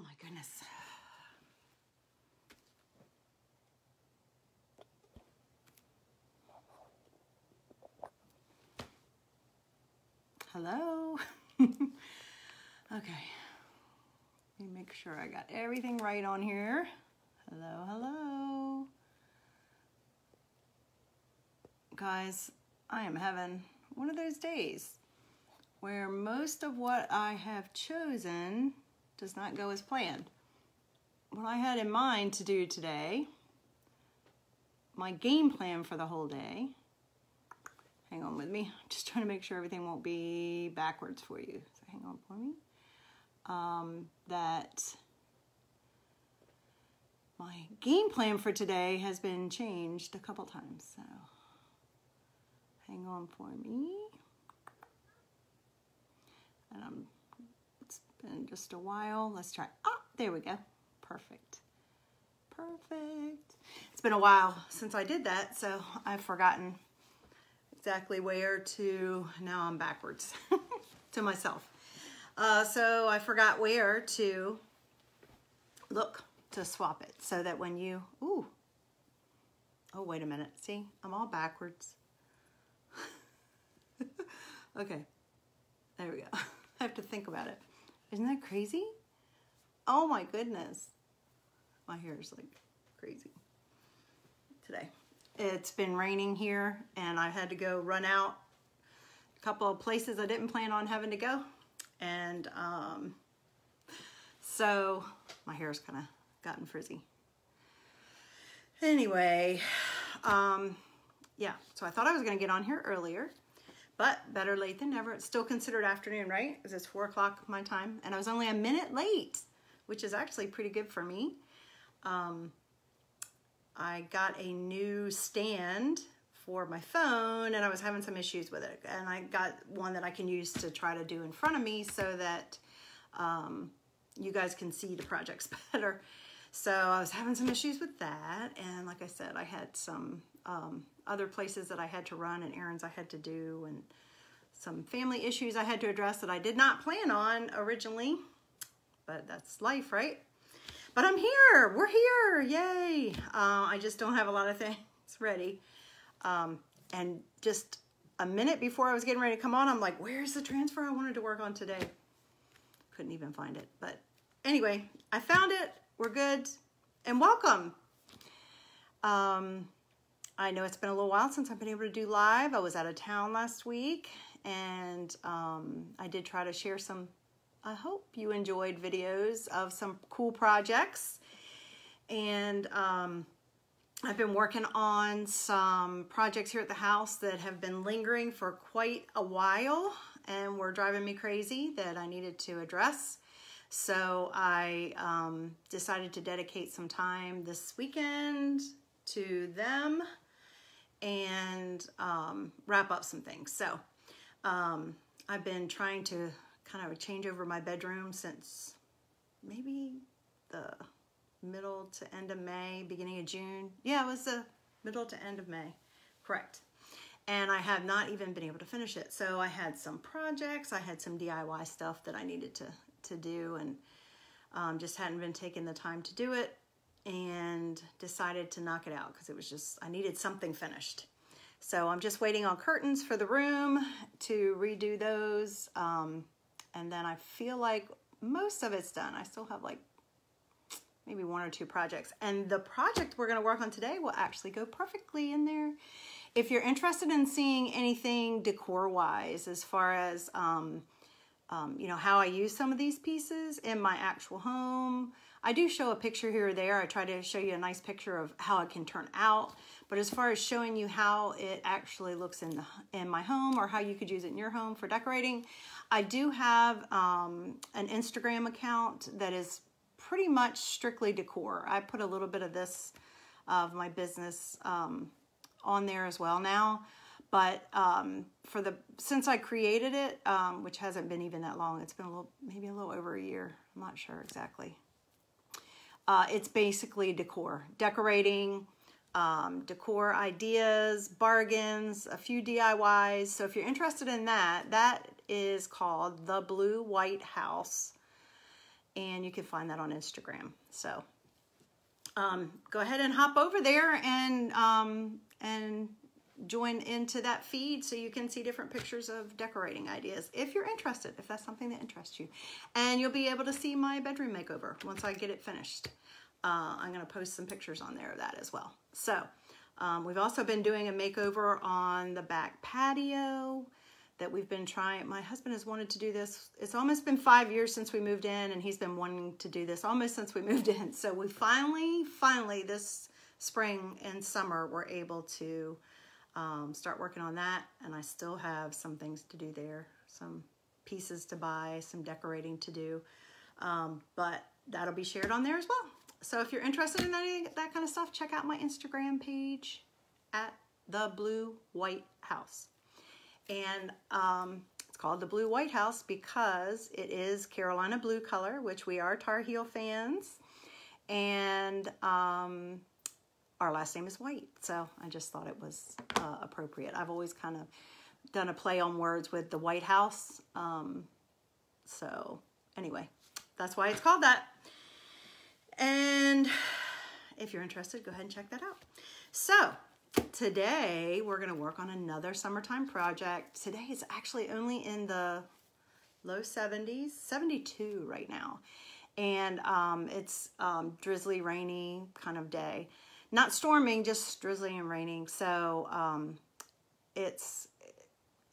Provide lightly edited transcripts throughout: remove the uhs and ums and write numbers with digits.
my goodness. Hello. Okay. Let me make sure I got everything right on here. Hello, hello. Guys, I am having one of those days where most of what I have chosen does not go as planned. What I had in mind to do today, my game plan for the whole day, hang on with me, just trying to make sure everything won't be backwards for you. So hang on for me. That my game plan for today has been changed a couple times, so hang on for me. And it's been just a while. Let's try. Oh, there we go. Perfect. Perfect. It's been a while since I did that, so I've forgotten exactly where to. Now I'm backwards to myself. So I forgot where to look to swap it so that when you, ooh, oh, wait a minute. See, I'm all backwards. Okay, there we go. I have to think about it. Isn't that crazy? Oh my goodness. My hair is like crazy today. It's been raining here and I had to go run out a couple of places I didn't plan on having to go. And so my hair's kind of gotten frizzy. Anyway, yeah, so I thought I was going to get on here earlier, but better late than never. It's still considered afternoon, right? Because it's 4 o'clock my time, and I was only a minute late, which is actually pretty good for me. I got a new stand for my phone and I was having some issues with it, and I got one that I can use to try to do in front of me so that you guys can see the projects better. So I was having some issues with that, and like I said, I had some other places that I had to run and errands I had to do and some family issues I had to address that I did not plan on originally, but that's life, right? But I'm here, we're here, yay. I just don't have a lot of things ready. And just a minute before I was getting ready to come on, I'm like, where's the transfer I wanted to work on today? Couldn't even find it. But anyway, I found it. We're good. And welcome. I know it's been a little while since I've been able to do live. I was out of town last week, and I did try to share some, I hope you enjoyed, videos of some cool projects. And I've been working on some projects here at the house that have been lingering for quite a while and were driving me crazy that I needed to address. So I decided to dedicate some time this weekend to them and wrap up some things. So I've been trying to kind of change over my bedroom since maybe the middle to end of May, beginning of June. Yeah, it was the middle to end of May, correct. And I have not even been able to finish it. So I had some projects, I had some DIY stuff that I needed to do, and just hadn't been taking the time to do it, and decided to knock it out because it was just, I needed something finished. So I'm just waiting on curtains for the room to redo those. And then I feel like most of it's done. I still have like maybe 1 or 2 projects. And the project we're going to work on today will actually go perfectly in there. If you're interested in seeing anything decor-wise, as far as, you know, how I use some of these pieces in my actual home, I do show a picture here or there. I try to show you a nice picture of how it can turn out. But as far as showing you how it actually looks in my home, or how you could use it in your home for decorating, I do have an Instagram account that is pretty much strictly decor. I put a little bit of this, of my business, on there as well now. But since I created it, which hasn't been even that long, it's been maybe a little over a year. I'm not sure exactly. It's basically decor, decorating, decor ideas, bargains, a few DIYs. So if you're interested in that, that is called The Blue White House. and you can find that on Instagram. So go ahead and hop over there and join into that feed so you can see different pictures of decorating ideas if you're interested, if that's something that interests you. And you'll be able to see my bedroom makeover once I get it finished. I'm going to post some pictures on there of that as well. So we've also been doing a makeover on the back patio that we've been trying. My husband has wanted to do this. It's almost been 5 years since we moved in, and he's been wanting to do this almost since we moved in. So we finally this spring and summer were able to start working on that, and I still have some things to do there, some pieces to buy, some decorating to do, but that'll be shared on there as well. So if you're interested in that kind of stuff, check out my Instagram page at The Blue White House. And it's called The Blue White House because it is Carolina blue color, which we are Tar Heel fans. And our last name is White, so I just thought it was appropriate. I've always kind of done a play on words with the White House. So anyway, that's why it's called that. And if you're interested, go ahead and check that out. So today we're going to work on another summertime project. Today is actually only in the low 70s, 72 right now. And it's drizzly, rainy kind of day. Not storming, just drizzly and raining. So it's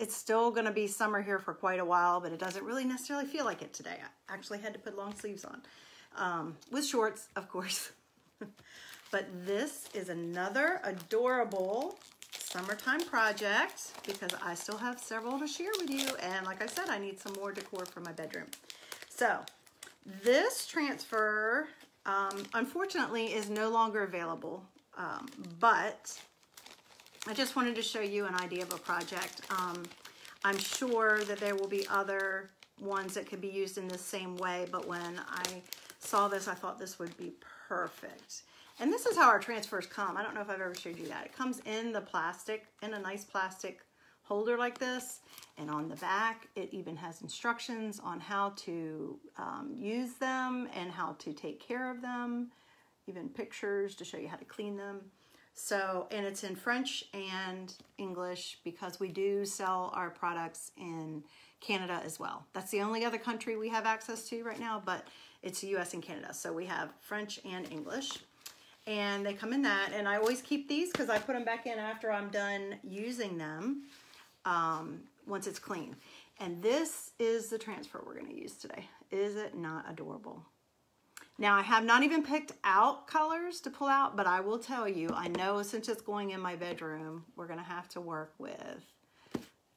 still going to be summer here for quite a while, but it doesn't really necessarily feel like it today. I actually had to put long sleeves on. With shorts, of course. But this is another adorable summertime project because I still have several to share with you. And like I said, I need some more decor for my bedroom. So this transfer, unfortunately, is no longer available. But I just wanted to show you an idea of a project. I'm sure that there will be other ones that could be used in the same way, but when I saw this, I thought this would be perfect. And this is how our transfers come. I don't know if I've ever showed you that. It comes in the plastic, in a nice plastic holder like this, and on the back it even has instructions on how to use them and how to take care of them, even pictures to show you how to clean them. So, and it's in French and English because we do sell our products in Canada as well. That's the only other country we have access to right now, but it's the US and Canada. So we have French and English, and they come in that. And I always keep these because I put them back in after I'm done using them once it's clean. And this is the transfer we're going to use today. Is it not adorable? Now, I have not even picked out colors to pull out, but I will tell you, I know since it's going in my bedroom, we're going to have to work with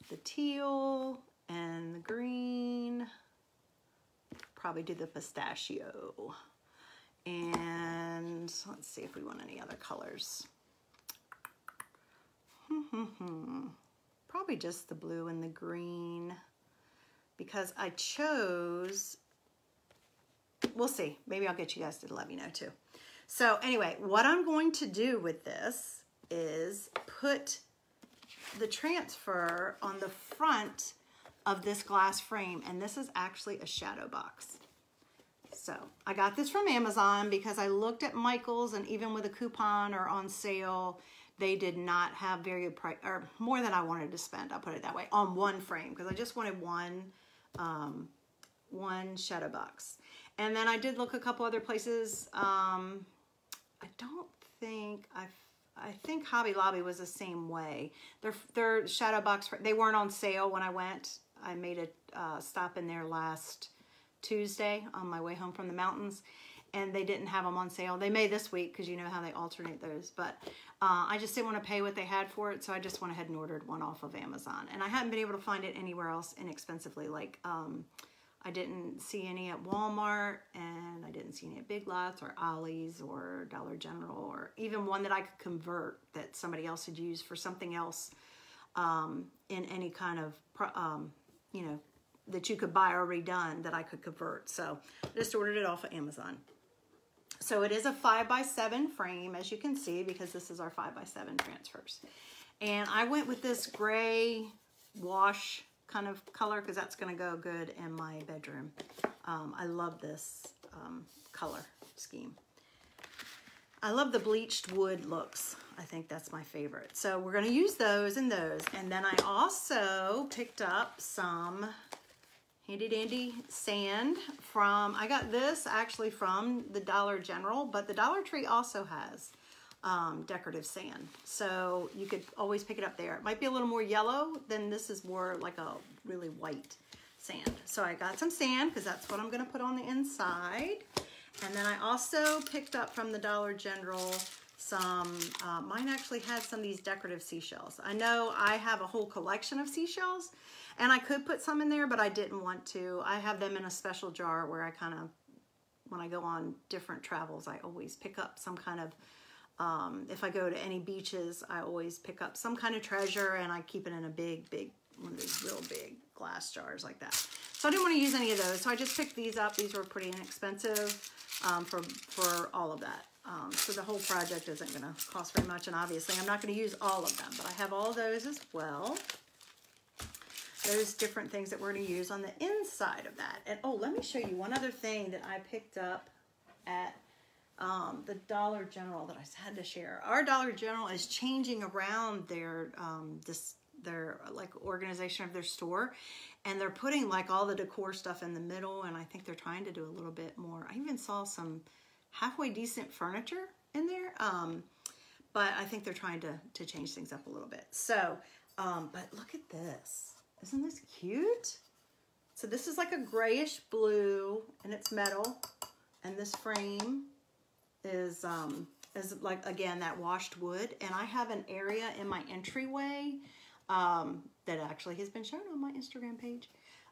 the teal and the green, probably do the pistachio, and let's see if we want any other colors. Probably just the blue and the green, because I chose, we'll see, maybe I'll get you guys to let me know too. So anyway, what I'm going to do with this is put the transfer on the front of this glass frame, and this is actually a shadow box. So I got this from Amazon because I looked at Michael's, and even with a coupon or on sale, they did not have very good price, or more than I wanted to spend, I'll put it that way, on one frame, because I just wanted one shadow box. And then I did look a couple other places. I don't think I think Hobby Lobby was the same way. Their shadow box, they weren't on sale when I went. I made a stop in there last Tuesday on my way home from the mountains, and they didn't have them on sale. They may this week because you know how they alternate those, but I just didn't want to pay what they had for it, so I just went ahead and ordered one off of Amazon. And I haven't been able to find it anywhere else inexpensively. Like I didn't see any at Walmart, and I didn't see any at Big Lots or Ollie's or Dollar General, or even one that I could convert that somebody else had used for something else in any kind of, you know, that you could buy already done that I could convert. So I just ordered it off of Amazon. So it is a 5x7 frame, as you can see, because this is our 5x7 transfers. And I went with this gray wash kind of color because that's going to go good in my bedroom. I love this. color scheme. I love the bleached wood looks. I think that's my favorite. So we're going to use those and those. And then I also picked up some handy dandy sand from, I got this actually from the Dollar General, but the Dollar Tree also has decorative sand. So you could always pick it up there. It might be a little more yellow than this is more like a really white sand. So I got some sand because that's what I'm going to put on the inside. And then I also picked up from the Dollar General some, mine actually had some of these decorative seashells. I know I have a whole collection of seashells and I could put some in there, but I didn't want to. I have them in a special jar where I kind of, when I go on different travels, I always pick up some kind of, if I go to any beaches, I always pick up some kind of treasure and I keep it in a big, one of these real big glass jars like that. So I didn't want to use any of those. So I just picked these up. These were pretty inexpensive for all of that. So the whole project isn't going to cost very much. And obviously I'm not going to use all of them, but I have all those as well. There's different things that we're going to use on the inside of that. And oh, let me show you one other thing that I picked up at the Dollar General that I had to share. Our Dollar General is changing around their their like organization of their store, and they're putting like all the decor stuff in the middle, and I think they're trying to do a little bit more. I even saw some halfway decent furniture in there, but I think they're trying to change things up a little bit. So, but look at this. Isn't this cute? So this is like a grayish blue, and it's metal, and this frame is like, again, that washed wood. And I have an area in my entryway that actually has been shown on my Instagram page.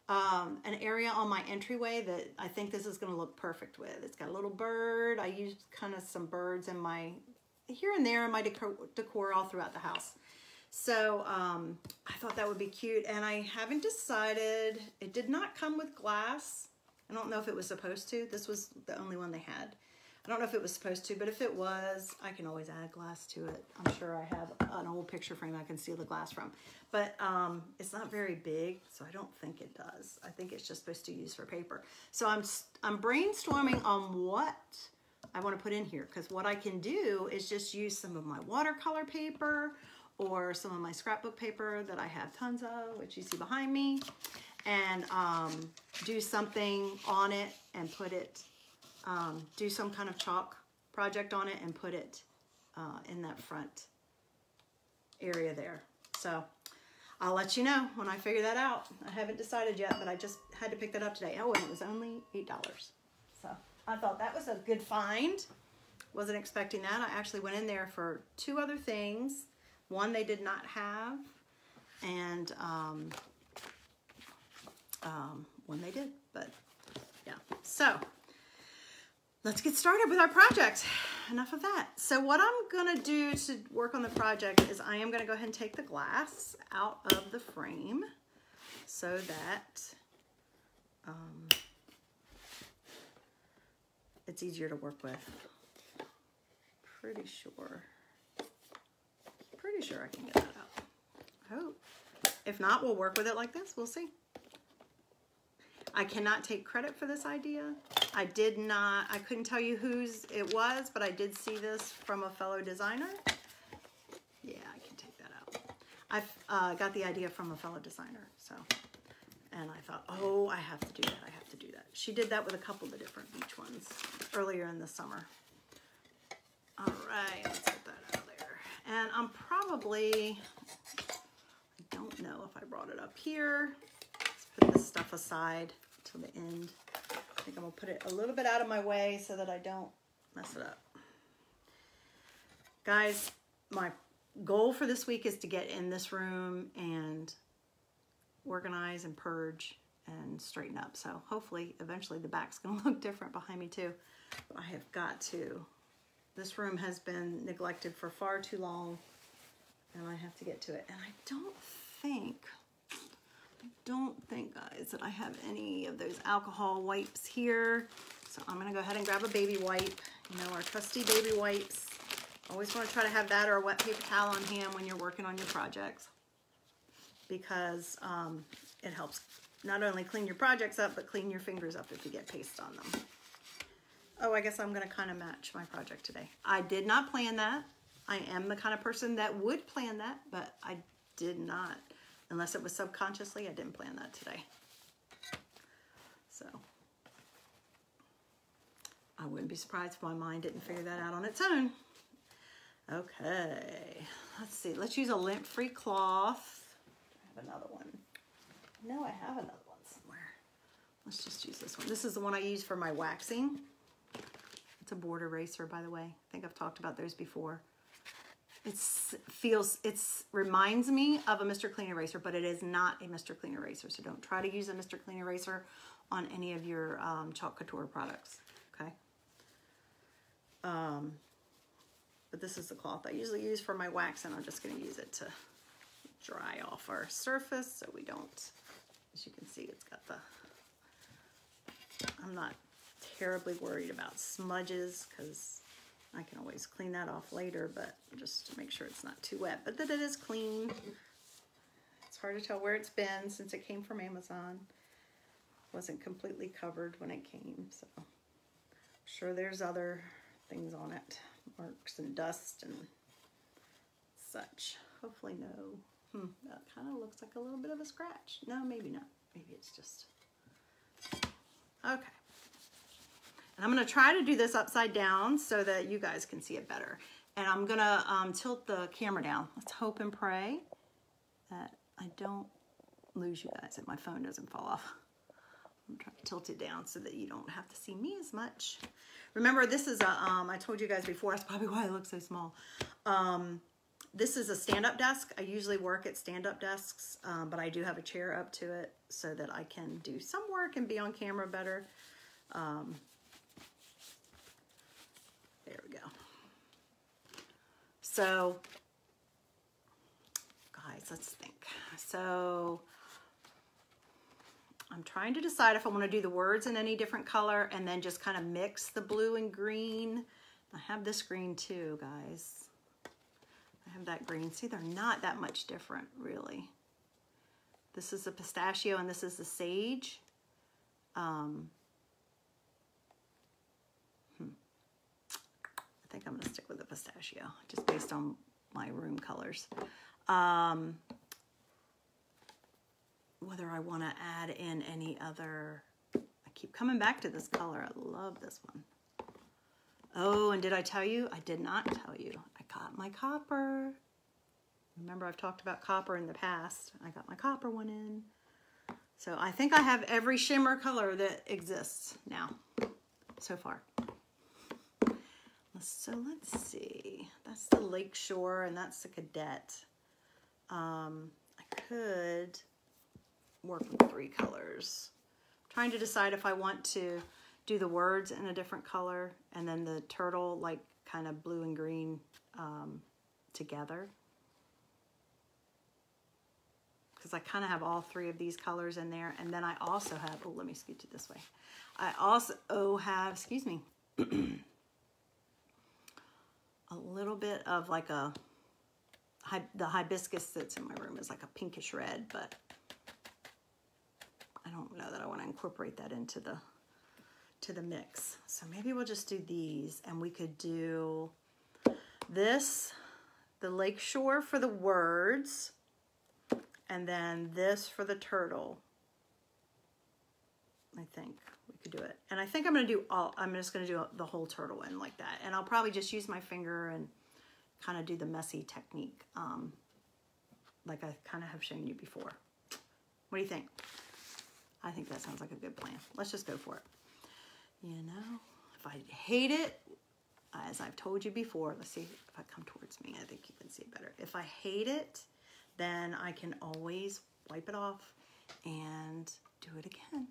An area on my entryway that I think this is going to look perfect with. It's got a little bird. I used kind of some birds in my, here and there in my decor all throughout the house. So I thought that would be cute, and I haven't decided. It did not come with glass. I don't know if it was supposed to. This was the only one they had. I don't know if it was supposed to, but if it was, I can always add glass to it. I'm sure I have an old picture frame I can seal the glass from. But it's not very big, so I don't think it does. I think it's just supposed to use for paper. So I'm brainstorming on what I want to put in here, because what I can do is just use some of my watercolor paper or some of my scrapbook paper that I have tons of, which you see behind me, and do something on it and put it, do some kind of chalk project on it and put it in that front area there. So I'll let you know when I figure that out. I haven't decided yet, but I just had to pick that up today. Oh, and it was only $8. So I thought that was a good find. Wasn't expecting that. I actually went in there for 2 other things. One they did not have, and one they did, but yeah. So let's get started with our project. Enough of that. So what I'm gonna do to work on the project is I am gonna go ahead and take the glass out of the frame so that it's easier to work with. Pretty sure I can get that out. I hope. If not, we'll work with it like this. We'll see. I cannot take credit for this idea. I couldn't tell you whose it was, but I did see this from a fellow designer. Yeah, I can take that out. I got the idea from a fellow designer, so, and I thought, oh, I have to do that. I have to do that. She did that with a couple of the different beach ones earlier in the summer. All right, let's get that out of there. And I'm probably, I don't know if I brought it up here. Let's put this stuff aside till the end. I think I'm gonna put it a little bit out of my way so that I don't mess it up. Guys, my goal for this week is to get in this room and organize and purge and straighten up. So hopefully, eventually the back's gonna look different behind me too. But I have got to. This room has been neglected for far too long, and I have to get to it. And I don't think, guys, that I have any of those alcohol wipes here. So I'm gonna go ahead and grab a baby wipe. You know, our trusty baby wipes. Always wanna try to have that or a wet paper towel on hand when you're working on your projects, because it helps not only clean your projects up, but clean your fingers up if you get paste on them. Oh, I guess I'm going to kind of match my project today. I did not plan that. I am the kind of person that would plan that, but I did not. Unless it was subconsciously, I didn't plan that today. So I wouldn't be surprised if my mind didn't figure that out on its own. Okay, let's see. Let's use a lint-free cloth. I have another one. No, I have another one somewhere. Let's just use this one. This is the one I use for my waxing. It's a board eraser, by the way. I think I've talked about those before. It reminds me of a Mr. Clean eraser, but it is not a Mr. Clean eraser. So don't try to use a Mr. Clean eraser on any of your Chalk Couture products, okay? But this is the cloth I usually use for my wax, and I'm just going to use it to dry off our surface so we don't, as you can see, it's got the, I'm not terribly worried about smudges because I can always clean that off later, but just to make sure it's not too wet, but that it is clean. It's hard to tell where it's been since it came from Amazon. Wasn't completely covered when it came, so I'm sure there's other things on it, marks and dust and such. Hopefully no. That kind of looks like a little bit of a scratch. No, maybe not. Maybe it's just, okay. And I'm gonna try to do this upside down so that you guys can see it better. And I'm gonna tilt the camera down. Let's hope and pray that I don't lose you guys, that my phone doesn't fall off. I'm trying to tilt it down so that you don't have to see me as much. Remember, this is a, I told you guys before, that's probably why it looks so small. This is a stand-up desk. I usually work at stand-up desks, but I do have a chair up to it so that I can do some work and be on camera better. There we go. So, guys, let's think. So, I'm trying to decide if I want to do the words in any different color and then just kind of mix the blue and green. I have this green too, guys. I have that green. See, they're not that much different, really. This is the pistachio and this is the sage. I think I'm going to stick with the pistachio, just based on my room colors. Whether I want to add in any other, I keep coming back to this color. I love this one. Oh, and did I tell you? I did not tell you. I got my copper. Remember, I've talked about copper in the past. I got my copper one in. So I think I have every shimmer color that exists now, so far. So let's see. That's the Lakeshore and that's the Cadet. I could work with 3 colors. I'm trying to decide if I want to do the words in a different color and then the turtle like kind of blue and green together. Because I kind of have all 3 of these colors in there. And then I also have, oh, let me scoot it this way. I also have, excuse me, a little bit of like the hibiscus that's in my room is like a pinkish red, but I don't know that I want to incorporate that into the mix. So maybe we'll just do these, and we could do this, the Lakeshore for the words, and then this for the turtle. I think we could do it. And I think I'm going to do I'm just going to do the whole turtle in like that. And I'll probably just use my finger and kind of do the messy technique, like I kind of have shown you before. What do you think? I think that sounds like a good plan. Let's just go for it. You know, if I hate it, as I've told you before, let's see if I come towards me, I think you can see it better. If I hate it, then I can always wipe it off and do it again.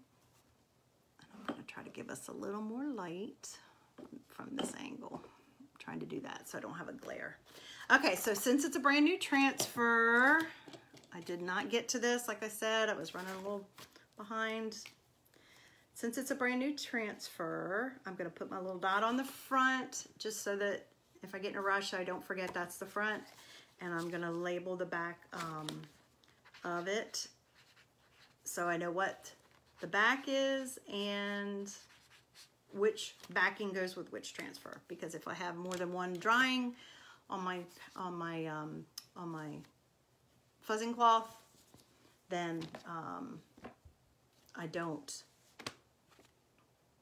And I'm going to try to give us a little more light from this angle. I'm trying to do that so I don't have a glare. Okay, so since it's a brand new transfer, I did not get to this. Like I said, I was running a little behind. Since it's a brand new transfer, I'm going to put my little dot on the front just so that if I get in a rush, I don't forget that's the front. And I'm going to label the back of it so I know what the back is and which backing goes with which transfer, because if I have more than one drying on my fuzzing cloth, then I don't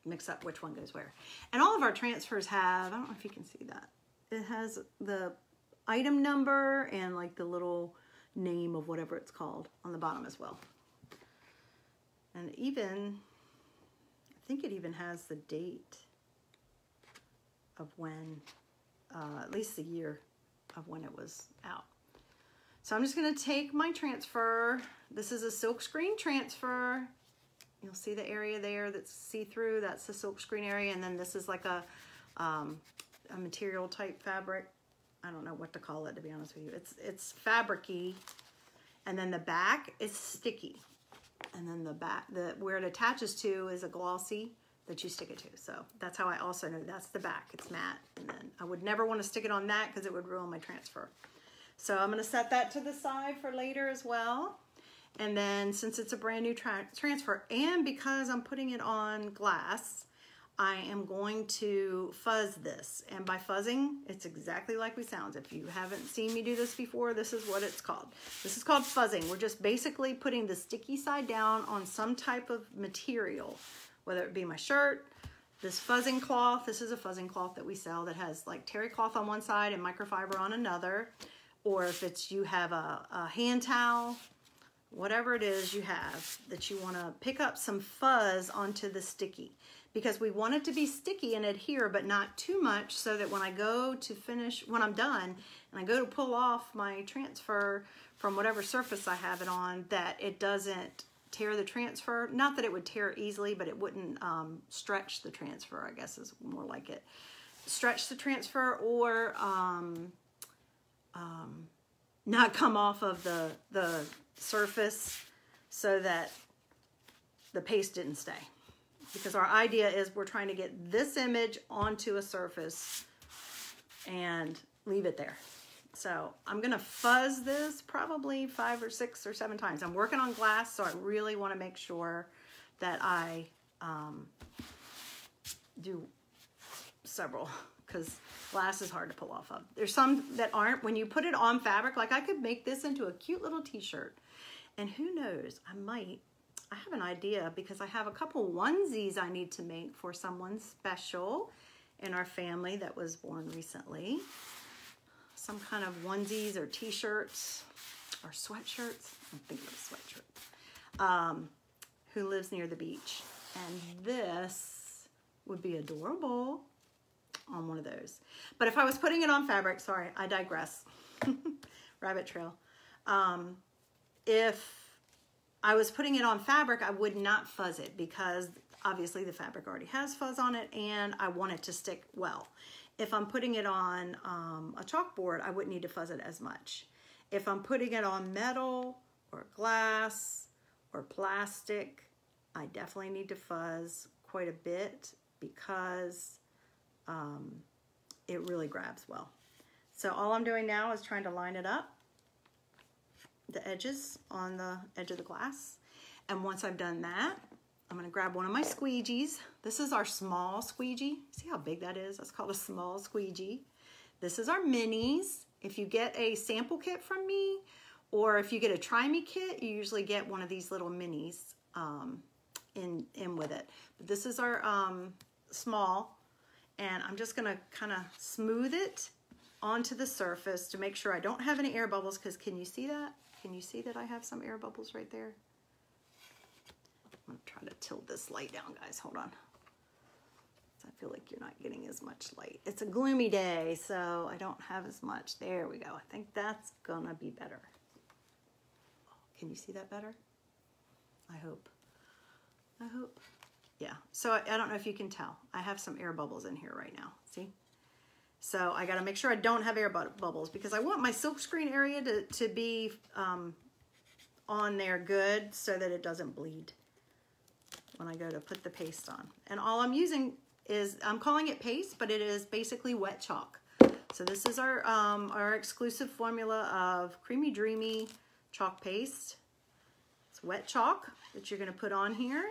mix up which one goes where. And all of our transfers have, I don't know if you can see that, it has the item number and like the little name of whatever it's called on the bottom as well. And even, I think it even has the date of when, at least the year of when it was out. So I'm just going to take my transfer. This is a silkscreen transfer. You'll see the area there that's see-through. That's the silkscreen area. And then this is like a material type fabric. I don't know what to call it, to be honest with you. It's fabric-y. And then the back is sticky. And then the back, where it attaches to is a glossy that you stick it to. So that's how I also know that's the back. It's matte. And then I would never want to stick it on that because it would ruin my transfer. So I'm going to set that to the side for later as well. And then since it's a brand new transfer, and because I'm putting it on glass, I am going to fuzz this. And by fuzzing, it's exactly like we sound. If you haven't seen me do this before, this is what it's called. This is called fuzzing. We're just basically putting the sticky side down on some type of material, whether it be my shirt, this fuzzing cloth. This is a fuzzing cloth that we sell that has like terry cloth on one side and microfiber on another. Or if it's you have a hand towel, whatever it is you have that you want to pick up some fuzz onto the sticky, because we want it to be sticky and adhere, but not too much, so that when I go to finish, when I'm done and I go to pull off my transfer from whatever surface I have it on, that it doesn't tear the transfer. Not that it would tear easily, but it wouldn't stretch the transfer, I guess is more like it. Stretch the transfer, or not come off of the surface so that the paste didn't stay. Because our idea is we're trying to get this image onto a surface and leave it there. So I'm going to fuzz this probably 5 or 6 or 7 times. I'm working on glass, so I really want to make sure that I do several, because glass is hard to pull off of. There's some that aren't. When you put it on fabric, like I could make this into a cute little t-shirt. And who knows, I have an idea, because I have a couple onesies I need to make for someone special in our family that was born recently. Some kind of onesies or t-shirts or sweatshirts. I'm thinking of a sweatshirt. Who lives near the beach. And this would be adorable on one of those. But if I was putting it on fabric, sorry, I digress. Rabbit trail. If I was putting it on fabric, I would not fuzz it, because obviously the fabric already has fuzz on it and I want it to stick well. If I'm putting it on a chalkboard, I wouldn't need to fuzz it as much. If I'm putting it on metal or glass or plastic, I definitely need to fuzz quite a bit, because it really grabs well. So all I'm doing now is trying to line it up, the edges on the edge of the glass. And once I've done that, I'm going to grab one of my squeegees. This is our small squeegee. See how big that is? That's called a small squeegee. This is our minis. If you get a sample kit from me, or if you get a try me kit, you usually get one of these little minis in with it. But this is our small, and I'm just going to kind of smooth it onto the surface to make sure I don't have any air bubbles, because can you see that? Can you see that I have some air bubbles right there? I'm going to try to tilt this light down, guys. Hold on. I feel like you're not getting as much light. It's a gloomy day, so I don't have as much. There we go. I think that's going to be better. Can you see that better? I hope. I hope. Yeah. So I don't know if you can tell. I have some air bubbles in here right now. See? So I got to make sure I don't have air bubbles, because I want my silkscreen area to be on there good, so that it doesn't bleed when I go to put the paste on. And all I'm using is, I'm calling it paste, but it is basically wet chalk. So this is our exclusive formula of Creamy Dreamy chalk paste. It's wet chalk that you're going to put on here.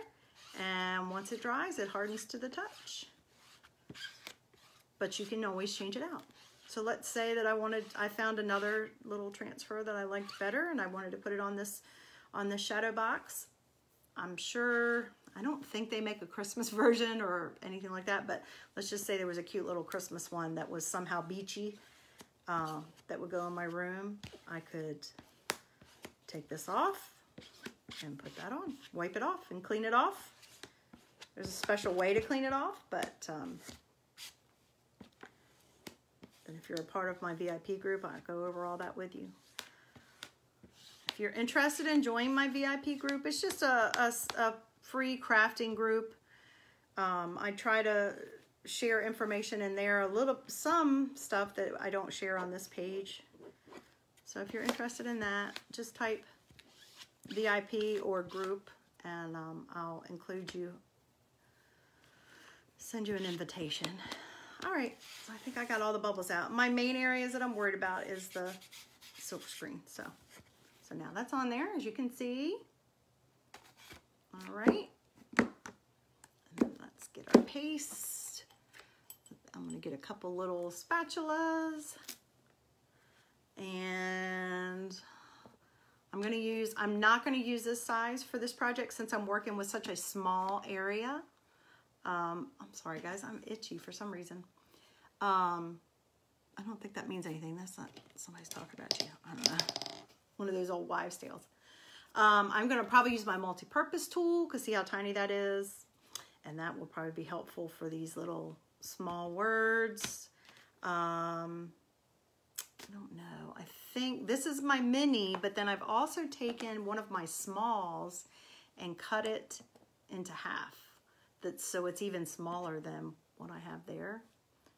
And once it dries, it hardens to the touch. But you can always change it out. So let's say that I found another little transfer that I liked better and I wanted to put it on this shadow box. I'm sure, I don't think they make a Christmas version or anything like that, but let's just say there was a cute little Christmas one that was somehow beachy that would go in my room. I could take this off and put that on, wipe it off and clean it off. There's a special way to clean it off, but and if you're a part of my VIP group, I'll go over all that with you. If you're interested in joining my VIP group, it's just a free crafting group. I try to share information in there, some stuff that I don't share on this page. So if you're interested in that, just type VIP or group and I'll include you, send you an invitation. All right, so I think I got all the bubbles out. My main areas that I'm worried about is the silk screen. So now that's on there, as you can see. All right, and then let's get our paste. I'm gonna get a couple little spatulas. And I'm not gonna use this size for this project since I'm working with such a small area. I'm sorry guys, I'm itchy for some reason. I don't think that means anything. That's not, somebody's talking about you. I don't know. One of those old wives' tales. I'm gonna probably use my multi-purpose tool because see how tiny that is. And that will probably be helpful for these little small words. I don't know. I think this is my mini, but then I've also taken one of my smalls and cut it into half. So it's even smaller than what I have there.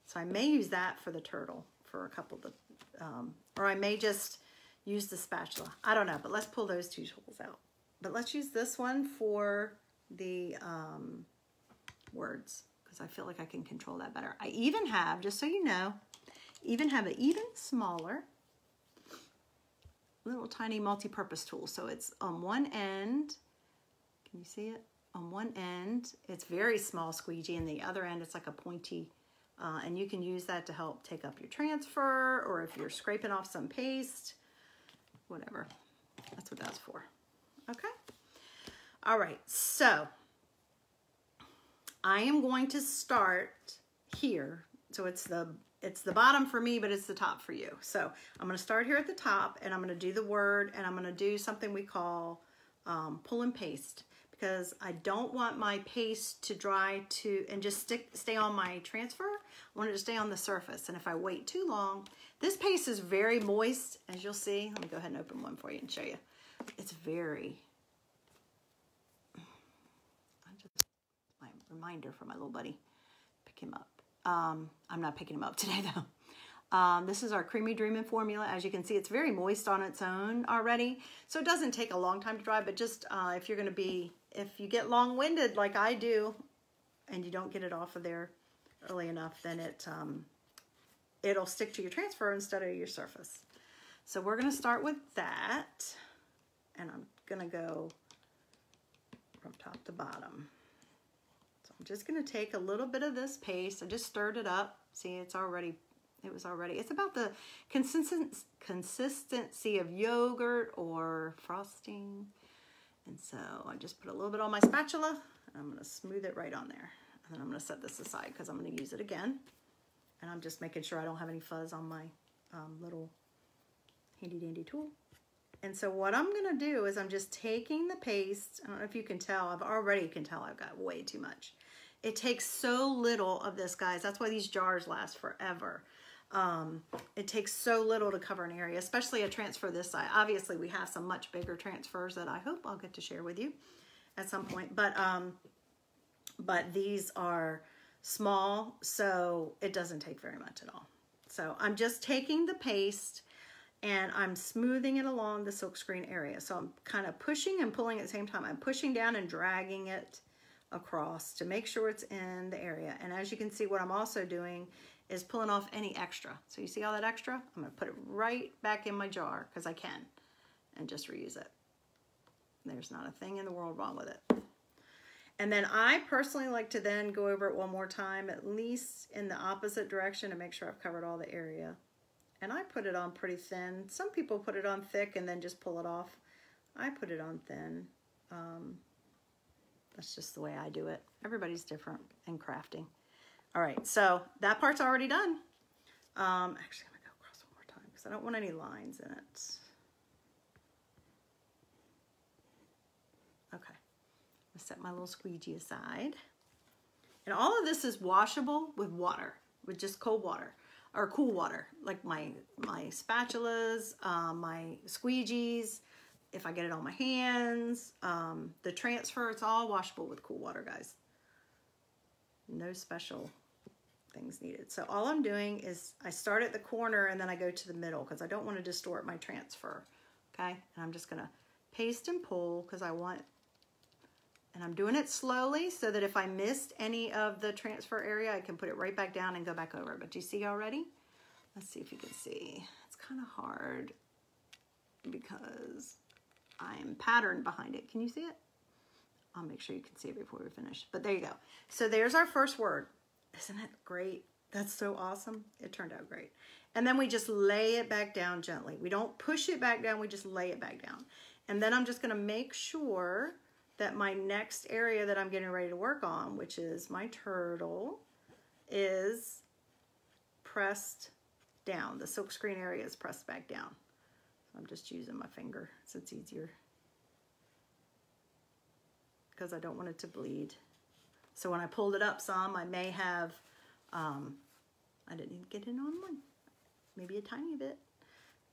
So I may use that for the turtle for a couple of the, or I may just use the spatula. I don't know, but let's pull those two tools out. But let's use this one for the words because I feel like I can control that better. I even have, just so you know, even have an even smaller little tiny multi-purpose tool. So it's on one end, can you see it? On one end, it's very small squeegee, and the other end, it's like a pointy, and you can use that to help take up your transfer, or if you're scraping off some paste, whatever. That's what that's for. Okay. All right. So I am going to start here. So it's the bottom for me, but it's the top for you. So I'm going to start here at the top, and I'm going to do the word, and I'm going to do something we call pull and paste. Because I don't want my paste to dry and just stay on my transfer. I want it to stay on the surface. And if I wait too long, this paste is very moist, as you'll see. Let me go ahead and open one for you and show you. It's very, my reminder for my little buddy, pick him up. I'm not picking him up today though. This is our Creamy Dreamin' formula. As you can see, it's very moist on its own already. So it doesn't take a long time to dry, but just if you get long-winded like I do, and you don't get it off of there early enough, then it'll stick to your transfer instead of your surface. So we're gonna start with that, and I'm gonna go from top to bottom. So I'm just gonna take a little bit of this paste. I just stirred it up. See, it's about the consistency of yogurt or frosting. And so I just put a little bit on my spatula, and I'm gonna smooth it right on there. And then I'm gonna set this aside because I'm gonna use it again. And I'm just making sure I don't have any fuzz on my little handy dandy tool. And so what I'm gonna do is I'm just taking the paste. I don't know if you can tell, I've got way too much. It takes so little of this, guys. That's why these jars last forever. It takes so little to cover an area, especially a transfer this size. Obviously, we have some much bigger transfers that I hope I'll get to share with you at some point. But these are small, so it doesn't take very much at all. So I'm just taking the paste and I'm smoothing it along the silkscreen area. So I'm kind of pushing and pulling at the same time. I'm pushing down and dragging it across to make sure it's in the area. And as you can see, what I'm also doing is pulling off any extra. So you see all that extra? I'm gonna put it right back in my jar because I can, and just reuse it. There's not a thing in the world wrong with it. And then I personally like to then go over it one more time, at least in the opposite direction, to make sure I've covered all the area. And I put it on pretty thin. Some people put it on thick and then just pull it off. I put it on thin. That's just the way I do it. Everybody's different in crafting. All right, so that part's already done. Actually, I'm gonna go across one more time because I don't want any lines in it. Okay, I'm gonna set my little squeegee aside. And all of this is washable with water, with just cold water or cool water, like my spatulas, my squeegees. If I get it on my hands, the transfer, it's all washable with cool water, guys. No special things needed. So all I'm doing is I start at the corner and then I go to the middle because I don't want to distort my transfer, okay? And I'm just gonna paste and pull because I want, and I'm doing it slowly so that if I missed any of the transfer area, I can put it right back down and go back over. But do you see already? Let's see if you can see. It's kind of hard because I'm patterned behind it. Can you see it? I'll make sure you can see it before we finish. But there you go. So there's our first word. Isn't it great? That's so awesome. It turned out great. And then we just lay it back down gently. We don't push it back down. We just lay it back down. And then I'm just going to make sure that my next area that I'm getting ready to work on, which is my turtle, is pressed down. The silkscreen area is pressed back down. I'm just using my finger so it's easier because I don't want it to bleed. So when I pulled it up some, I may have, I didn't even get in on one. Maybe a tiny bit.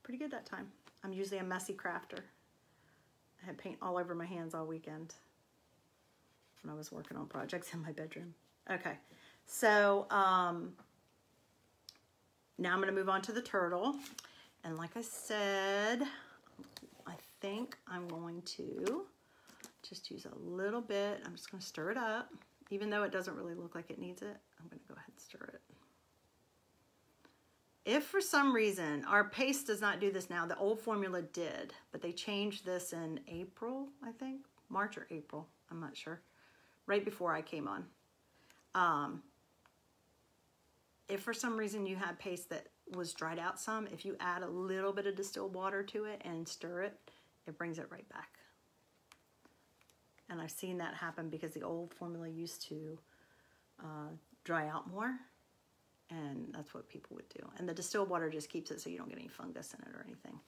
Pretty good that time. I'm usually a messy crafter. I had paint all over my hands all weekend when I was working on projects in my bedroom. Okay, so now I'm gonna move on to the turtle. And like I said, I think I'm going to just use a little bit. I'm just going to stir it up. Even though it doesn't really look like it needs it, I'm going to go ahead and stir it. If for some reason, our paste does not do this now, the old formula did, but they changed this in April, I think, March or April, I'm not sure, right before I came on. If for some reason you had paste that was dried out some, if you add a little bit of distilled water to it and stir it, it brings it right back. And I've seen that happen because the old formula used to dry out more, and that's what people would do. And the distilled water just keeps it so you don't get any fungus in it or anything.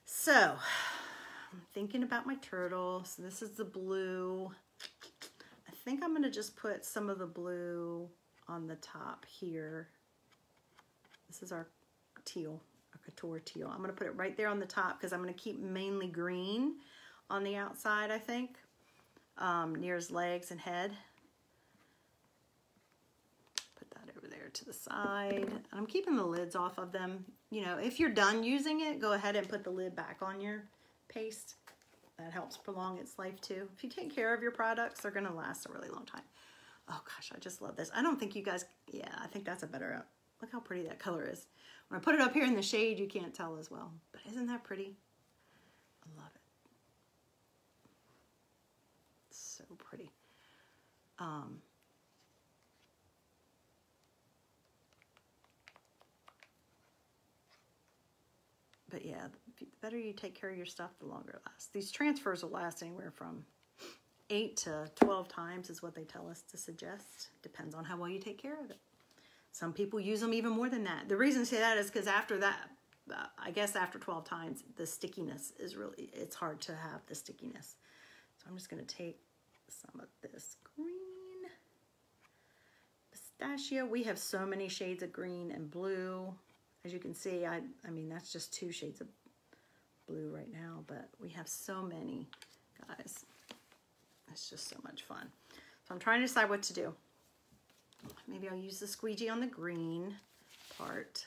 So I'm thinking about my turtle. So this is the blue. I think I'm gonna just put some of the blue on the top here. This is our teal, our couture teal. I'm gonna put it right there on the top because I'm gonna keep mainly green on the outside, I think, near his legs and head. Put that over there to the side. I'm keeping the lids off of them. You know, if you're done using it, go ahead and put the lid back on your paste. That helps prolong its life too. If you take care of your products, they're gonna last a really long time. Oh gosh, I just love this. I don't think you guys, yeah, I think that's a better, look how pretty that color is. When I put it up here in the shade, you can't tell as well. But isn't that pretty? I love it. It's so pretty. But yeah, the better you take care of your stuff, the longer it lasts. These transfers will last anywhere from 8 to 12 times is what they tell us to suggest. Depends on how well you take care of it. Some people use them even more than that. The reason I say that is because after that, I guess after 12 times, the stickiness is really, it's hard to have the stickiness. So I'm just going to take some of this green pistachio. We have so many shades of green and blue. As you can see, I mean, that's just 2 shades of blue right now, but we have so many, guys. It's just so much fun. So I'm trying to decide what to do. Maybe I'll use the squeegee on the green part,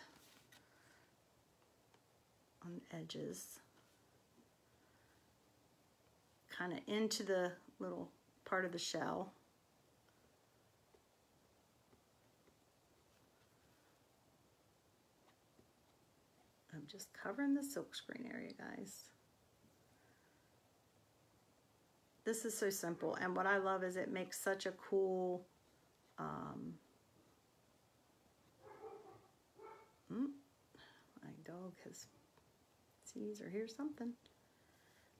on the edges, kind of into the little part of the shell. I'm just covering the silkscreen area, guys. This is so simple, and what I love is it makes such a cool my dog sees or hears something.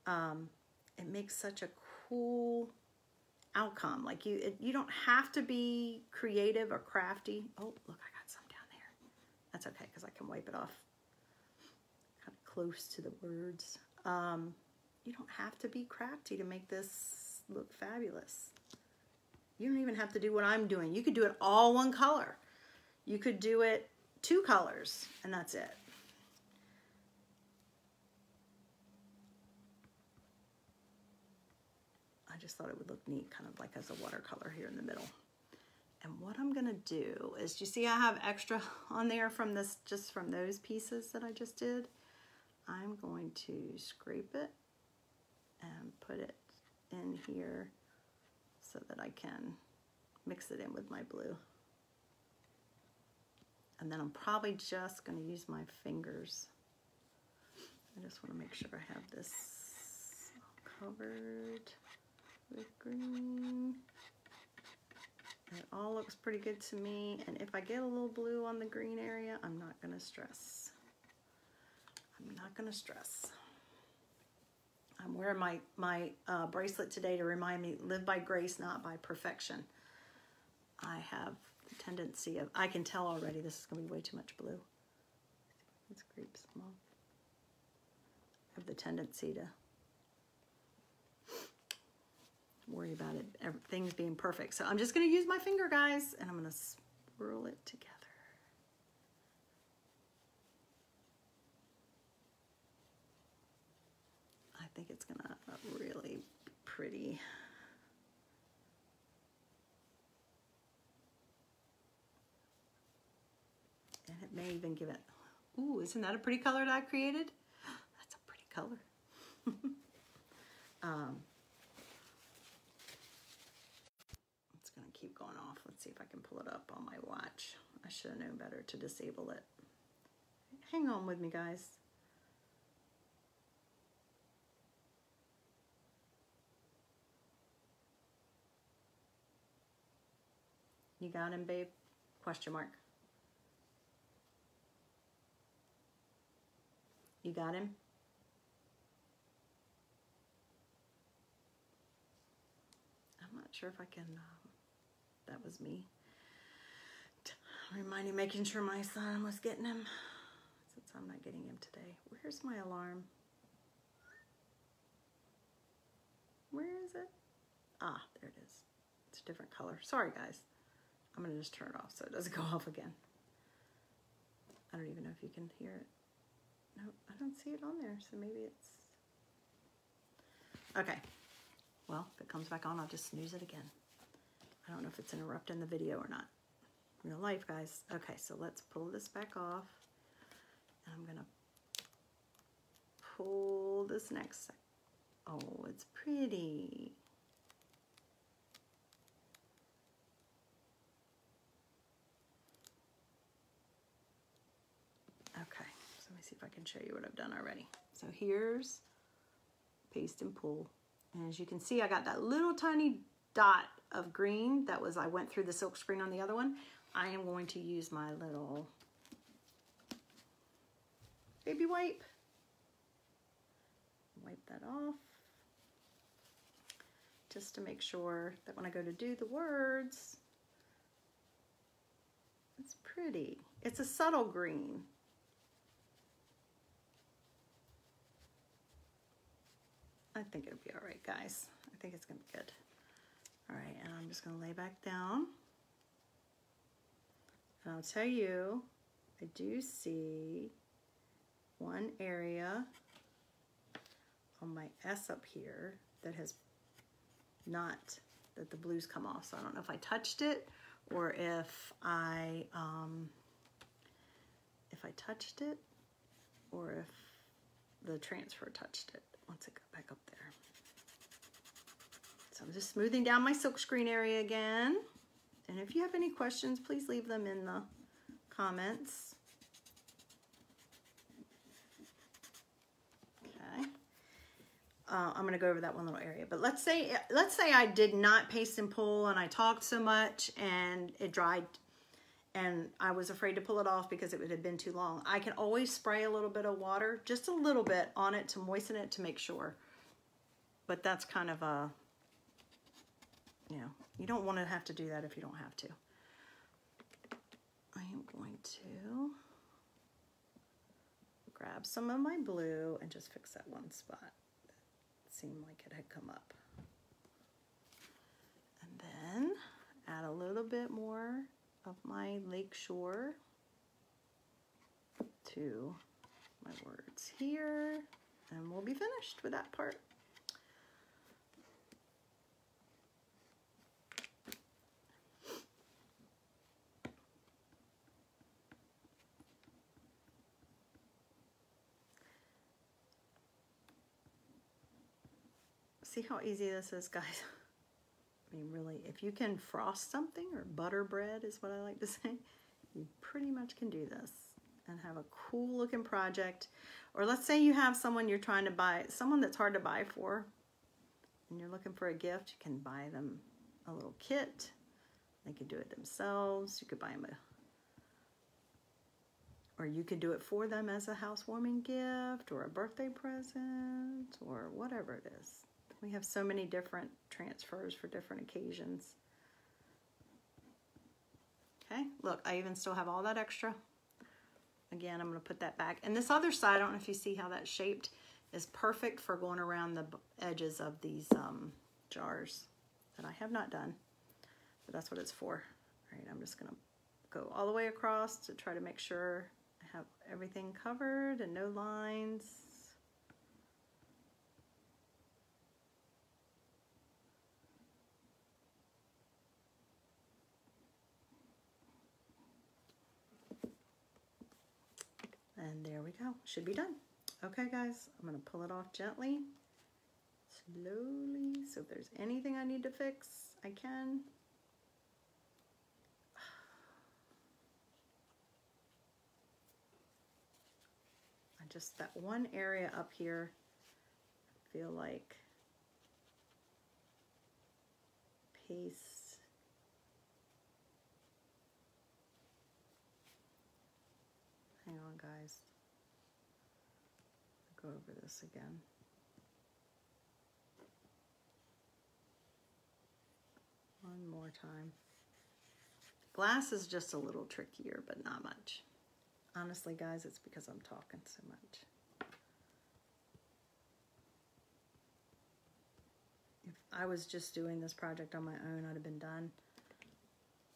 It makes such a cool outcome. Like you don't have to be creative or crafty. Oh, look, I got some down there. That's okay because I can wipe it off kind of close to the words. You don't have to be crafty to make this look fabulous. You don't even have to do what I'm doing. You could do it all one color. You could do it 2 colors, and that's it. I just thought it would look neat, kind of like as a watercolor here in the middle. And what I'm gonna do is, you see I have extra on there from this, just from those pieces that I just did. I'm going to scrape it and put it in here so that I can mix it in with my blue. And then I'm probably just going to use my fingers. I just want to make sure I have this all covered with green. It all looks pretty good to me. And if I get a little blue on the green area, I'm not going to stress. I'm not going to stress. I'm wearing my bracelet today to remind me, live by grace, not by perfection. I have the tendency of, I can tell already this is going to be way too much blue. Let's scrape some off. I have the tendency to worry about it, things being perfect. So I'm just going to use my finger, guys, and I'm going to swirl it together. I think it's going to really be pretty. And it may even give it, ooh, isn't that a pretty color that I created? That's a pretty color. It's going to keep going off. Let's see if I can pull it up on my watch. I should have known better to disable it. Hang on with me, guys. You got him, babe? Question mark. You got him? I'm not sure if I can, that was me. Reminding, making sure my son was getting him, since I'm not getting him today. Where's my alarm? Where is it? Ah, there it is. It's a different color. Sorry, guys. I'm gonna just turn it off so it doesn't go off again. I don't even know if you can hear it. Nope, I don't see it on there, so maybe it's... Okay, well, if it comes back on, I'll just snooze it again. I don't know if it's interrupting the video or not. Real life, guys. Okay, so let's pull this back off. And I'm gonna pull this next sec. Oh, it's pretty. Okay, so let me see if I can show you what I've done already. So here's paste and pull. And as you can see, I got that little tiny dot of green that was, I went through the silk screen on the other one. I am going to use my little baby wipe. Wipe that off. Just to make sure that when I go to do the words, it's pretty. It's a subtle green. I think it'll be all right, guys. I think it's gonna be good. All right, and I'm just gonna lay back down. And I'll tell you, I do see one area on my S up here that has not, that the blues come off. So I don't know if I touched it or if I touched it or if the transfer touched it once it got back up there. So I'm just smoothing down my silk screen area again. And if you have any questions, please leave them in the comments. Okay. I'm going to go over that one little area. But let's say I did not paste and pull and I talked so much and it dried and I was afraid to pull it off because it would have been too long. I can always spray a little bit of water, just a little bit on it to moisten it to make sure. But that's kind of a, you know, you don't want to have to do that if you don't have to. I am going to grab some of my blue and just fix that one spot that seemed like it had come up. And then add a little bit more of my Lakeshore to my words here, and we'll be finished with that part. See how easy this is, guys? I mean, really, if you can frost something, or butter bread is what I like to say, you pretty much can do this and have a cool looking project. Or let's say you have someone you're trying to buy, someone that's hard to buy for, and you're looking for a gift, you can buy them a little kit. They could do it themselves. You could buy them or you could do it for them as a housewarming gift or a birthday present or whatever it is. We have so many different transfers for different occasions. Okay, look, I even still have all that extra. Again, I'm going to put that back. And this other side, I don't know if you see how that's shaped, is perfect for going around the edges of these jars that I have not done, but that's what it's for. All right, I'm just going to go all the way across to try to make sure I have everything covered and no lines. And there we go. Should be done. Okay, guys, I'm going to pull it off gently, slowly. So if there's anything I need to fix, I can. I just, that one area up here, I feel like paste. Hang on, guys. Go over this again. One more time. Glass is just a little trickier, but not much. Honestly, guys, it's because I'm talking so much. If I was just doing this project on my own, I'd have been done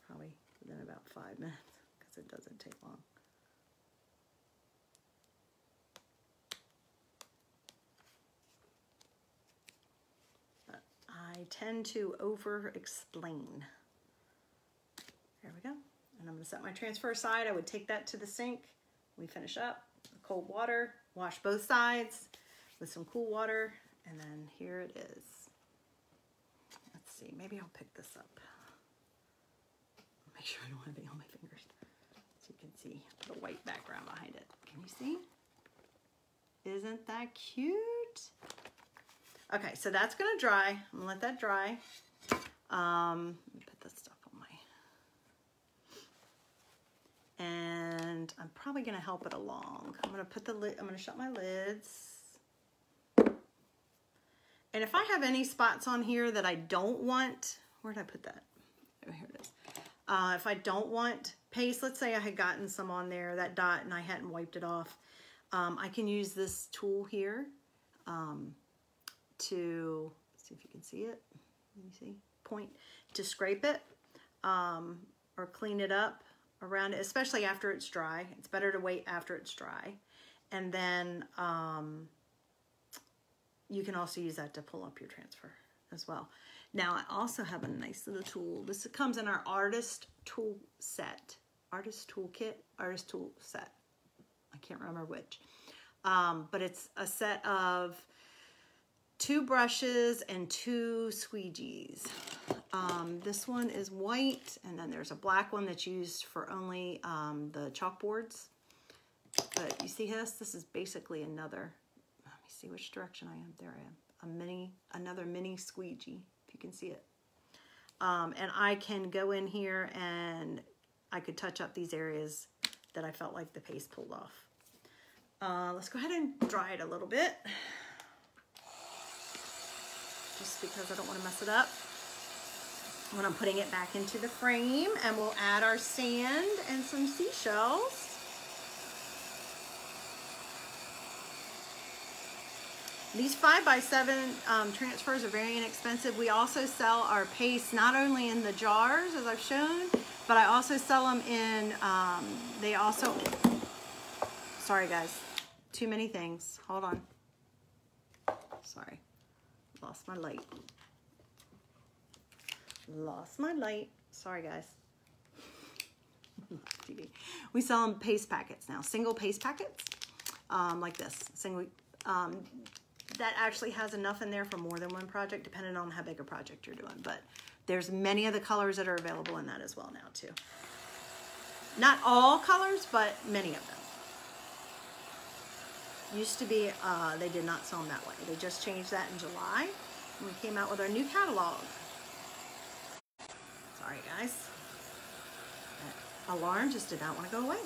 probably within about 5 minutes because it doesn't take long. I tend to over-explain. There we go. And I'm going to set my transfer aside. I would take that to the sink. We finish up. Cold water. Wash both sides with some cool water. And then here it is. Let's see. Maybe I'll pick this up. Make sure I don't have any on my fingers. So you can see the white background behind it. Can you see? Isn't that cute? Okay, so that's gonna dry. I'm gonna let that dry. Let me put this stuff on my, and I'm probably gonna help it along. I'm gonna put the lid, I'm gonna shut my lids. And if I have any spots on here that I don't want, where did I put that? Oh, here it is. If I don't want paste, let's say I had gotten some on there, that dot, and I hadn't wiped it off, I can use this tool here. To see if you can see it. Let me see. Point to scrape it or clean it up around it, especially after it's dry. It's better to wait after it's dry. And then you can also use that to pull up your transfer as well. Now I also have a nice little tool. This comes in our artist tool set. Artist toolkit, artist tool set. I can't remember which. But it's a set of 2 brushes and 2 squeegees. This one is white, and then there's a black one that's used for only the chalkboards. But you see this? This is basically another, let me see which direction I am. There I am. another mini squeegee, if you can see it. And I can go in here and I could touch up these areas that I felt like the paste pulled off. Let's go ahead and dry it a little bit, just because I don't want to mess it up when I'm putting it back into the frame. And we'll add our sand and some seashells. These 5x7 transfers are very inexpensive. We also sell our paste not only in the jars, as I've shown, but I also sell them in, sorry guys, too many things. Hold on. Sorry, lost my light. Sorry guys. TV. We sell them paste packets now, single paste packets, like this. That actually has enough in there for more than one project, depending on how big a project you're doing. But there's many of the colors that are available in that as well now too. Not all colors, but many of them. Used to be, they did not sell them that way. They just changed that in July when we came out with our new catalog. Sorry guys. That alarm just did not want to go away.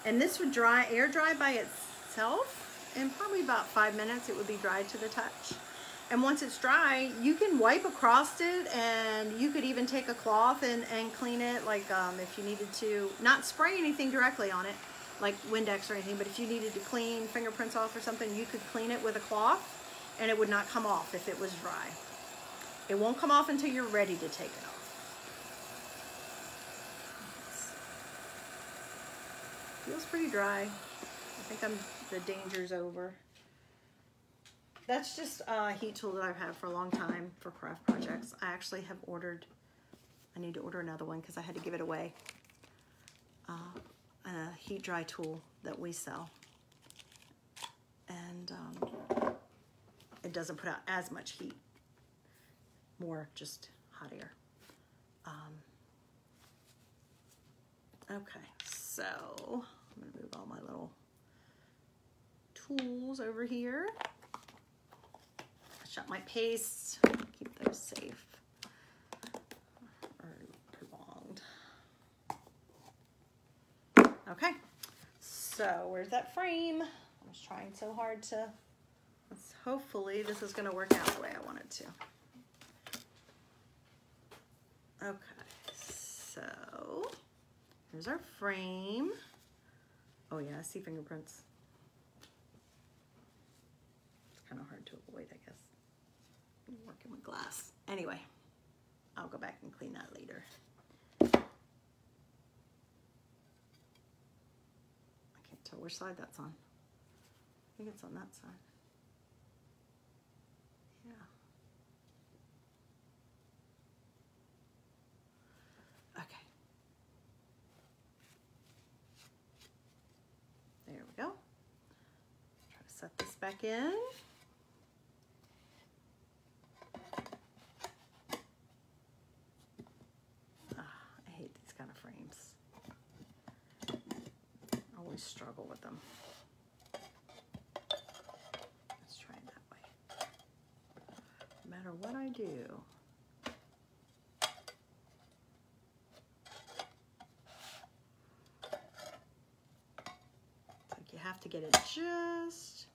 And this would air dry by itself. In probably about 5 minutes, it would be dried to the touch. And once it's dry, you can wipe across it, and you could even take a cloth and clean it, like if you needed to, not spray anything directly on it, like Windex or anything, but if you needed to clean fingerprints off or something, you could clean it with a cloth, and it would not come off if it was dry. It won't come off until you're ready to take it off. Feels pretty dry. I think the danger's over. That's just a heat tool that I've had for a long time for craft projects. I actually have I need to order another one because I had to give it away. A heat dry tool that we sell. And it doesn't put out as much heat. More just hot air. Okay, so I'm gonna move all my little tools over here. Shut my paste, keep those safe or prolonged. Okay, so where's that frame? I was trying so hard to, hopefully this is gonna work out the way I want it to. Okay, so here's our frame. Oh yeah, I see fingerprints. It's kind of hard to avoid, I guess. I'm working with glass. Anyway, I'll go back and clean that later. I can't tell which side that's on. I think it's on that side. Yeah. Okay. There we go. Try to set this back in. I hate these kind of frames. I always struggle with them. Let's try it that way. No matter what I do. You have to get it just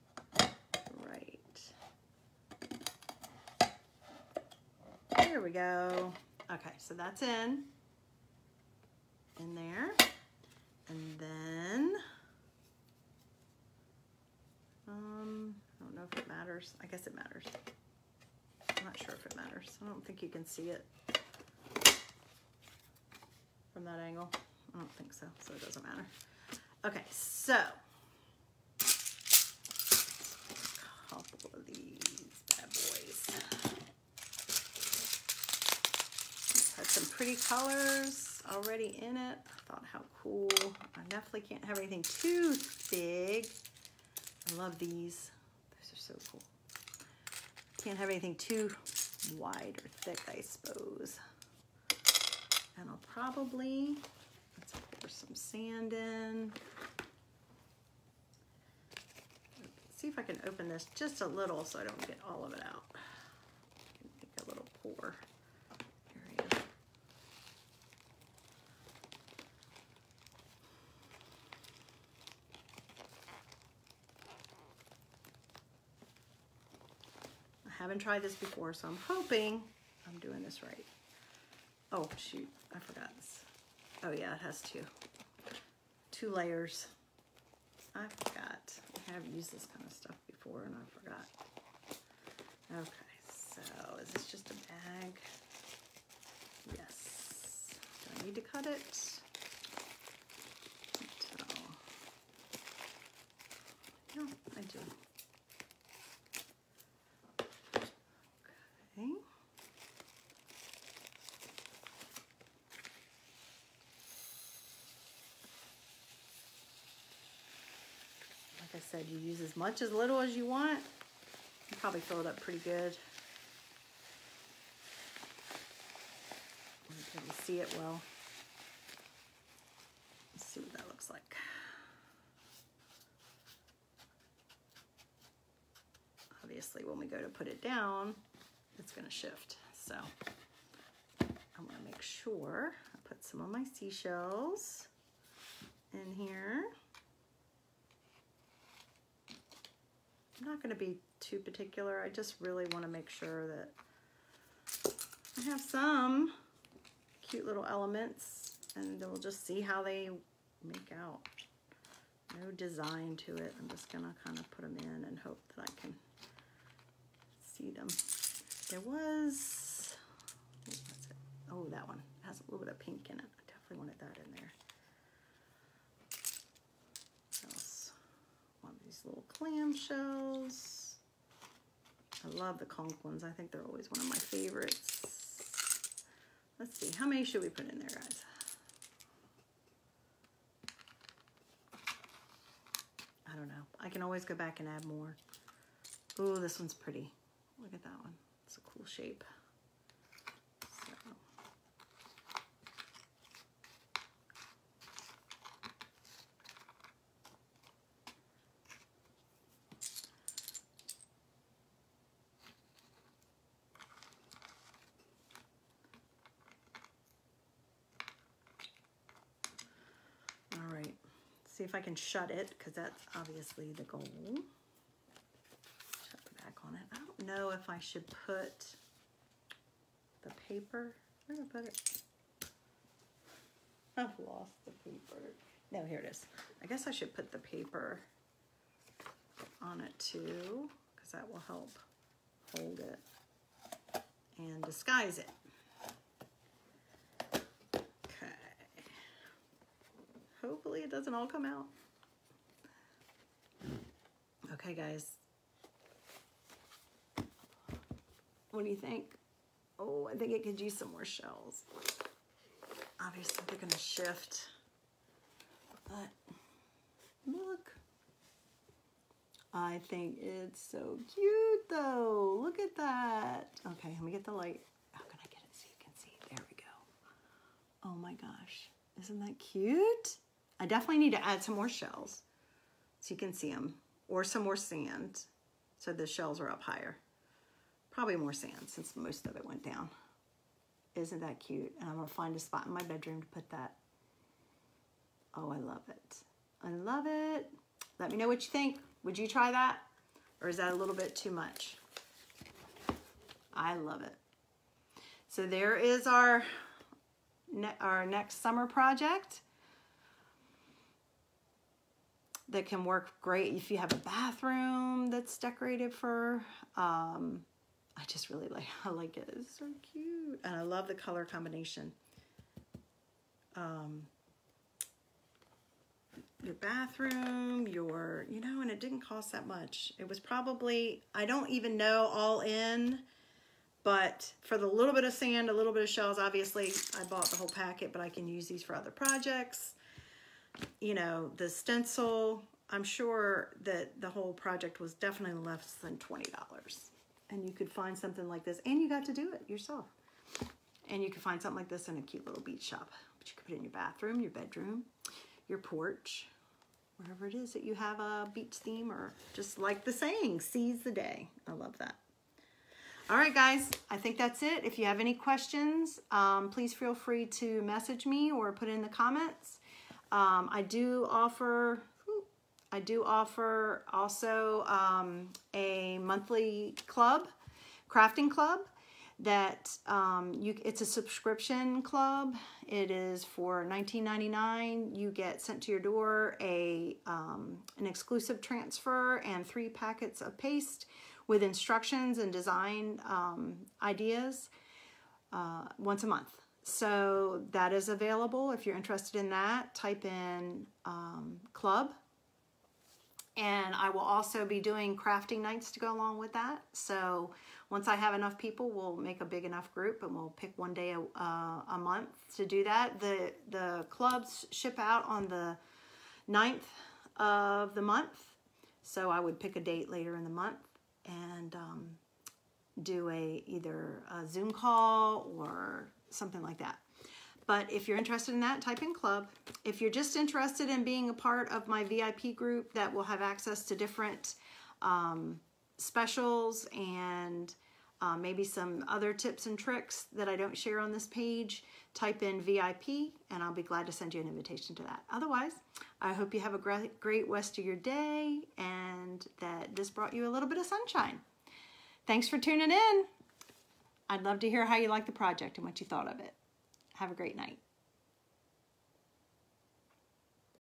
right. There we go. Okay, so that's in there. And then, I don't know if it matters. I guess it matters. I'm not sure if it matters. I don't think you can see it from that angle. I don't think so, so it doesn't matter. Okay, so couple of these bad boys. Had some pretty colors already in it. I thought, how cool. I definitely can't have anything too big. I love these. These are so cool. Can't have anything too wide or thick, I suppose. And I'll probably, let's pour some sand in. See if I can open this just a little so I don't get all of it out. Make a little pour area. I haven't tried this before, so I'm hoping I'm doing this right. Oh, shoot, I forgot this. Oh yeah, it has two layers. I forgot. I have used this kind of stuff before and I forgot. Okay, so is this just a bag? Yes. Do I need to cut it? No, I do. Okay. Like I said, you use as much as little as you want. You probably fill it up pretty good. Can you see it well? Let's see what that looks like. Obviously, when we go to put it down, it's going to shift. So I'm going to make sure I put some of my seashells in here. I'm not going to be too particular. I just really want to make sure that I have some cute little elements, and then we'll just see how they make out. No design to it. I'm just going to kind of put them in and hope that I can see them. There was, what's it? Oh, that one has a little bit of pink in it. I definitely wanted that in there. What else? One of these little clam shells. I love the conch ones. I think they're always one of my favorites. Let's see, how many should we put in there, guys? I don't know. I can always go back and add more. Ooh, this one's pretty. Look at that one. It's a cool shape. So. All right. See if I can shut it, because that's obviously the goal. Shut the back on it. I don't know if I should put the paper. Where did I put it? I've lost the paper. No, here it is. I guess I should put the paper on it too, because that will help hold it and disguise it. Okay. Hopefully it doesn't all come out. Okay, guys. What do you think? Oh, I think it could use some more shells. Obviously, they're going to shift. But look. I think it's so cute, though. Look at that. Okay, let me get the light. How can I get it so you can see? There we go. Oh my gosh. Isn't that cute? I definitely need to add some more shells so you can see them. Or some more sand so the shells are up higher. Probably more sand since most of it went down. Isn't that cute? And I'm going to find a spot in my bedroom to put that. Oh, I love it. I love it. Let me know what you think. Would you try that? Or is that a little bit too much? I love it. So there is our next summer project that can work great if you have a bathroom that's decorated for, I just really like it. It's so cute. And I love the color combination. Your bathroom, and it didn't cost that much. It was probably, I don't even know all in, but for the little bit of sand, a little bit of shells, obviously I bought the whole packet, but I can use these for other projects. You know, the stencil, I'm sure that the whole project was definitely less than $20. And you could find something like this, and you got to do it yourself. And you could find something like this in a cute little beach shop. But you could put it in your bathroom, your bedroom, your porch, wherever it is that you have a beach theme, or just like the saying, seize the day. I love that. All right, guys, I think that's it. If you have any questions, please feel free to message me or put it in the comments. I do offer also a monthly club, crafting club, that it's a subscription club. It is for $19.99. You get sent to your door an exclusive transfer and 3 packets of paste with instructions and design ideas once a month. So that is available. If you're interested in that, type in club. And I will also be doing crafting nights to go along with that. So once I have enough people, we'll make a big enough group and we'll pick one day a month to do that. The clubs ship out on the 9th of the month. So I would pick a date later in the month and do either a Zoom call or something like that. But if you're interested in that, type in club. If you're just interested in being a part of my VIP group that will have access to different specials and maybe some other tips and tricks that I don't share on this page, type in VIP and I'll be glad to send you an invitation to that. Otherwise, I hope you have a great rest of your day and that this brought you a little bit of sunshine. Thanks for tuning in. I'd love to hear how you like the project and what you thought of it. Have a great night.